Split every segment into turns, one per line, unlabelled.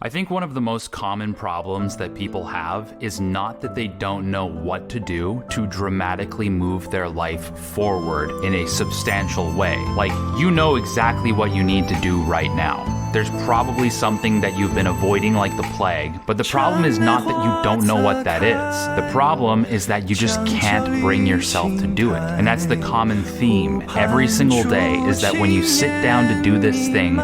I think one of the most common problems that people have is not that they don't know what to do to dramatically move their life forward in a substantial way. Like, you know exactly what you need to do right now. There's probably something that you've been avoiding like the plague, but the problem is not that you don't know what that is. The problem is that you just can't bring yourself to do it. And that's the common theme every single day, is that when you sit down to do this thing,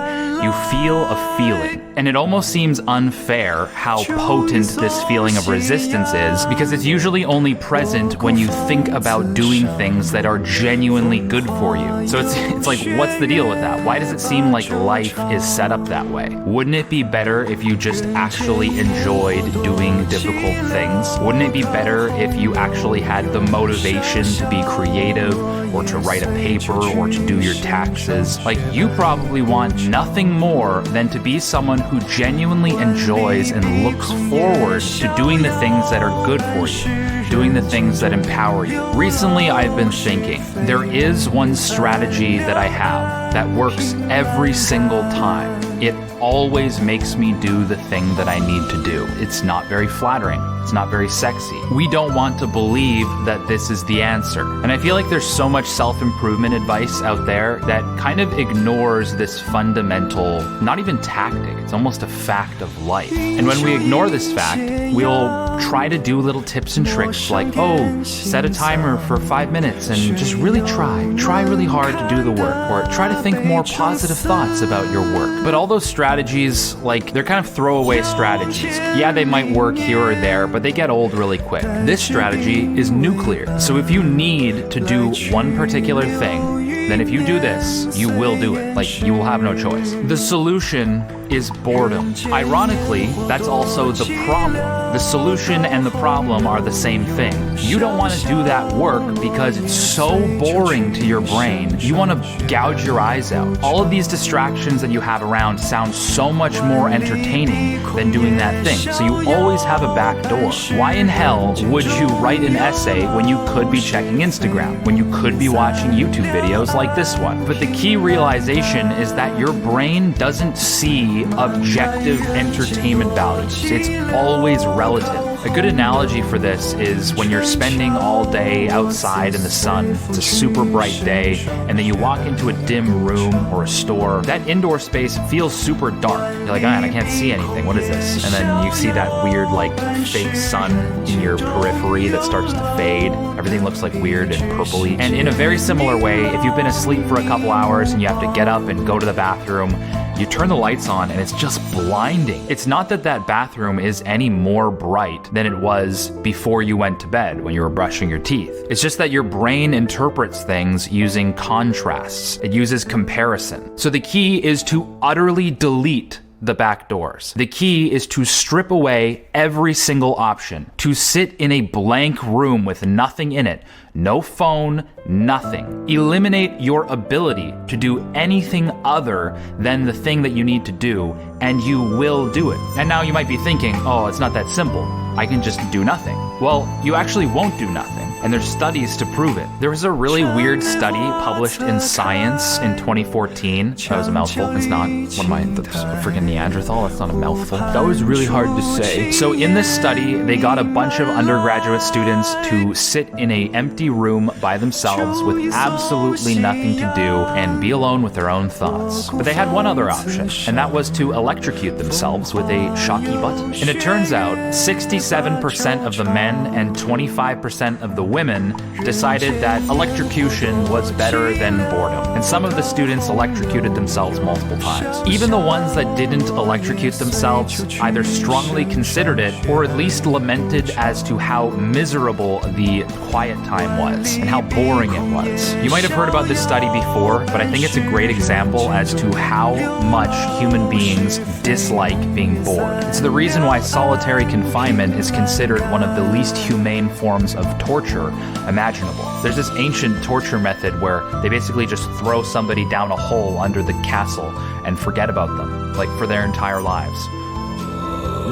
you feel a feeling. And it almost seems unfair how potent this feeling of resistance is, because it's usually only present when you think about doing things that are genuinely good for you. So it's like, what's the deal with that? Why does it seem like life is set up that way? Wouldn't it be better if you just actually enjoyed doing difficult things? Wouldn't it be better if you actually had the motivation to be creative, or to write a paper, or to do your taxes? Like, you probably want nothing more than to be someone who genuinely enjoys and looks forward to doing the things that are good for you, doing the things that empower you. Recently, I've been thinking, there is one strategy that I have that works every single time. It always makes me do the thing that I need to do. It's not very flattering. It's not very sexy. We don't want to believe that this is the answer. And I feel like there's so much self-improvement advice out there that kind of ignores this fundamental, not even tactic, it's almost a fact of life. And when we ignore this fact, we'll try to do little tips and tricks like, oh, set a timer for 5 minutes and just really try really hard to do the work, or try to think more positive thoughts about your work. But all those strategies, like, they're kind of throwaway strategies. Yeah, they might work here or there, but they get old really quick. This strategy is nuclear. So if you need to do one particular thing, then if you do this, you will do it. Like, you will have no choice. The solution is boredom. Ironically, that's also the problem. The solution and the problem are the same thing. You don't want to do that work because it's so boring to your brain. You want to gouge your eyes out. All of these distractions that you have around sound so much more entertaining than doing that thing. So you always have a back door. Why in hell would you write an essay when you could be checking Instagram, when you could be watching YouTube videos like this one? But the key realization is that your brain doesn't see objective entertainment values. It's always relative. A good analogy for this is when you're spending all day outside in the sun, it's a super bright day, and then you walk into a dim room or a store. That indoor space feels super dark. You're like, man, I can't see anything. What is this? And then you see that weird, like, fake sun in your periphery that starts to fade. Everything looks like weird and purpley. And in a very similar way, if you've been asleep for a couple hours and you have to get up and go to the bathroom, you turn the lights on and it's just blinding. It's not that that bathroom is any more bright than it was before you went to bed when you were brushing your teeth. It's just that your brain interprets things using contrasts. It uses comparison. So the key is to utterly delete the back doors. The key is to strip away every single option, to sit in a blank room with nothing in it, no phone, nothing. Eliminate your ability to do anything other than the thing that you need to do, and you will do it. And now you might be thinking, oh, it's not that simple. I can just do nothing. Well, you actually won't do nothing. And there's studies to prove it. There was a really weird study published in Science in 2014. That was a mouthful. It's not. What am I, the freaking Neanderthal? That's not a mouthful. That was really hard to say. So in this study, they got a bunch of undergraduate students to sit in an empty room by themselves with absolutely nothing to do and be alone with their own thoughts. But they had one other option, and that was to electrocute themselves with a shocky button. And it turns out 67% of the men and 25% of the women decided that electrocution was better than boredom. And some of the students electrocuted themselves multiple times. Even the ones that didn't electrocute themselves either strongly considered it or at least lamented as to how miserable the quiet time was and how boring it was. You might have heard about this study before, but I think it's a great example as to how much human beings dislike being bored. It's the reason why solitary confinement is considered one of the least humane forms of torture imaginable. There's this ancient torture method where they basically just throw somebody down a hole under the castle and forget about them, like for their entire lives.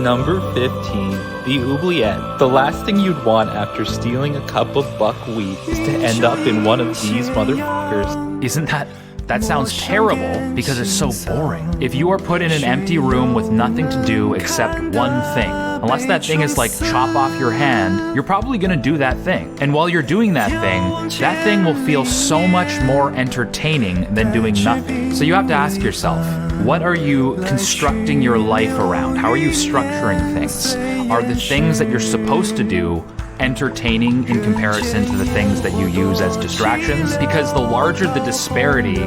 Number 15. The oubliette. The last thing you'd want after stealing a cup of buckwheat is to end up in one of these motherfuckers.
Isn't that That sounds terrible because it's so boring. If you are put in an empty room with nothing to do except one thing, unless that thing is like chop off your hand, you're probably gonna do that thing. And while you're doing that thing will feel so much more entertaining than doing nothing. So you have to ask yourself, what are you constructing your life around? How are you structuring things? Are the things that you're supposed to do entertaining in comparison to the things that you use as distractions? Because the larger the disparity,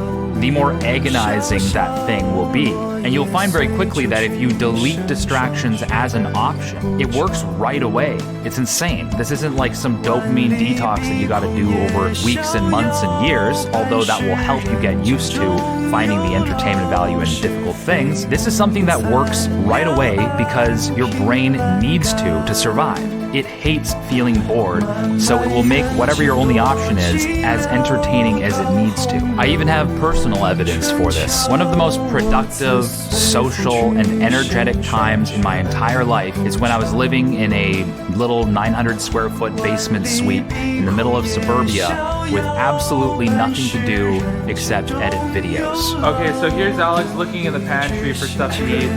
the more agonizing that thing will be. And you'll find very quickly that if you delete distractions as an option, it works right away. It's insane. This isn't like some dopamine detox that you gotta do over weeks and months and years, although that will help you get used to finding the entertainment value in difficult things. This is something that works right away because your brain needs to survive. It hates feeling bored, so it will make whatever your only option is as entertaining as it needs to. I even have personal evidence for this. One of the most productive, social, and energetic times in my entire life is when I was living in a little 900 square foot basement suite in the middle of suburbia with absolutely nothing to do except edit videos.
Okay, so here's Alex looking in the pantry for stuff to eat.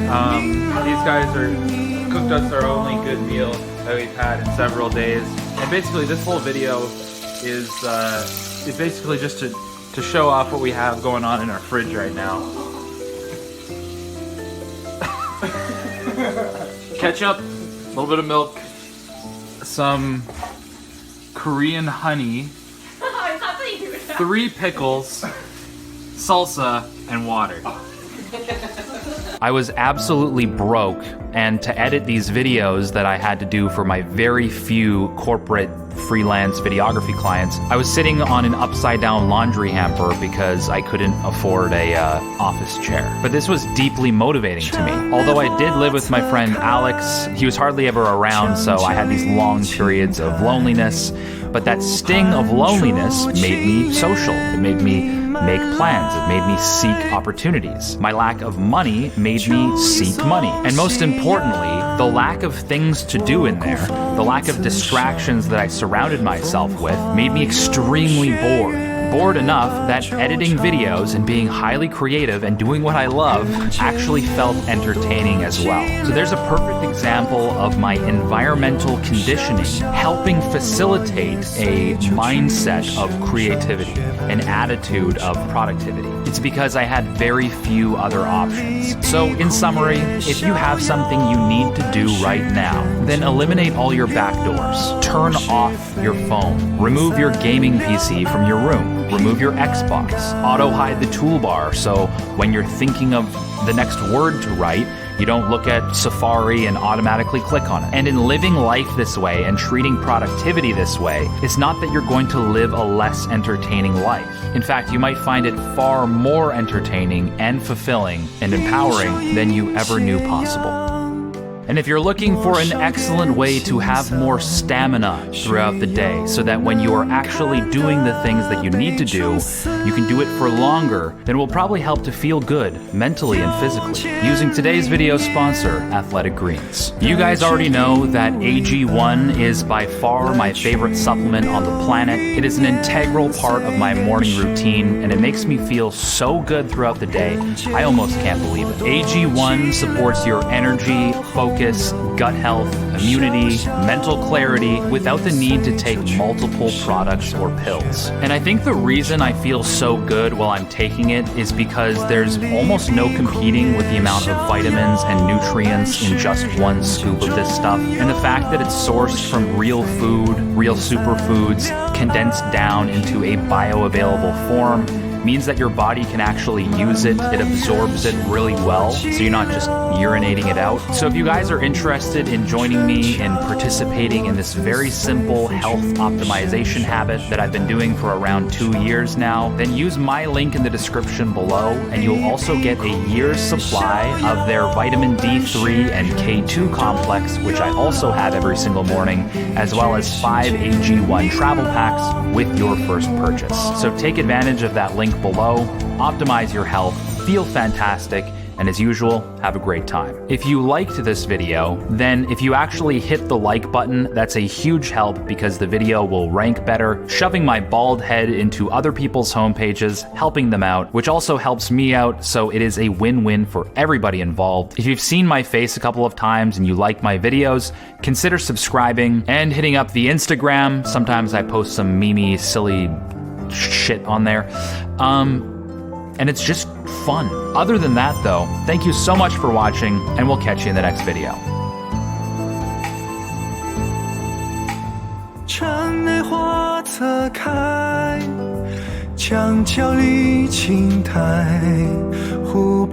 These guys cooked us our only good meal that we've had in several days. And basically this whole video is basically just to show off what we have going on in our fridge right now. Ketchup, a little bit of milk, some Korean honey, 3 pickles, salsa, and water.
I was absolutely broke, and to edit these videos that I had to do for my very few corporate freelance videography clients, I was sitting on an upside down laundry hamper because I couldn't afford a office chair. But this was deeply motivating to me. Although I did live with my friend Alex, he was hardly ever around, so I had these long periods of loneliness. But that sting of loneliness made me social. It made me make plans. It made me seek opportunities. My lack of money made me seek money. And most importantly, the lack of things to do in there, the lack of distractions that I surrounded myself with, made me extremely bored. Bored enough that editing videos and being highly creative and doing what I love actually felt entertaining as well. So there's a perfect example of my environmental conditioning helping facilitate a mindset of creativity, an attitude of productivity. It's because I had very few other options. So in summary, if you have something you need to do right now, then eliminate all your backdoors. Turn off your phone. Remove your gaming PC from your room. Remove your Xbox. Auto-hide the toolbar so when you're thinking of the next word to write, you don't look at Safari and automatically click on it. And in living life this way and treating productivity this way, it's not that you're going to live a less entertaining life. In fact, you might find it far more entertaining and fulfilling and empowering than you ever knew possible. And if you're looking for an excellent way to have more stamina throughout the day so that when you are actually doing the things that you need to do, you can do it for longer, then it will probably help to feel good mentally and physically. Using today's video sponsor, Athletic Greens. You guys already know that AG1 is by far my favorite supplement on the planet. It is an integral part of my morning routine, and it makes me feel so good throughout the day, I almost can't believe it. AG1 supports your energy, focus, gut health, immunity, mental clarity without the need to take multiple products or pills. And I think the reason I feel so good while I'm taking it is because there's almost no competing with the amount of vitamins and nutrients in just one scoop of this stuff. And the fact that it's sourced from real food, real superfoods, condensed down into a bioavailable form, means that your body can actually use it. It absorbs it really well, so you're not just urinating it out. So if you guys are interested in joining me in participating in this very simple health optimization habit that I've been doing for around 2 years now, then use my link in the description below, and you'll also get a year's supply of their vitamin D3 and K2 complex, which I also have every single morning, as well as 5 AG1 travel packs with your first purchase. So take advantage of that link below, optimize your health, feel fantastic, And as usual, have a great time. If you liked this video, then if you actually hit the like button, that's a huge help because the video will rank better, shoving my bald head into other people's homepages, helping them out, which also helps me out, so it is a win-win for everybody involved. If you've seen my face a couple of times and you like my videos, consider subscribing and hitting up the Instagram. Sometimes I post some memey, silly shit on there. And it's just fun. Other than that though, thank you so much for watching, and we'll catch you in the next video.
城内花侧开，墙角离青苔，湖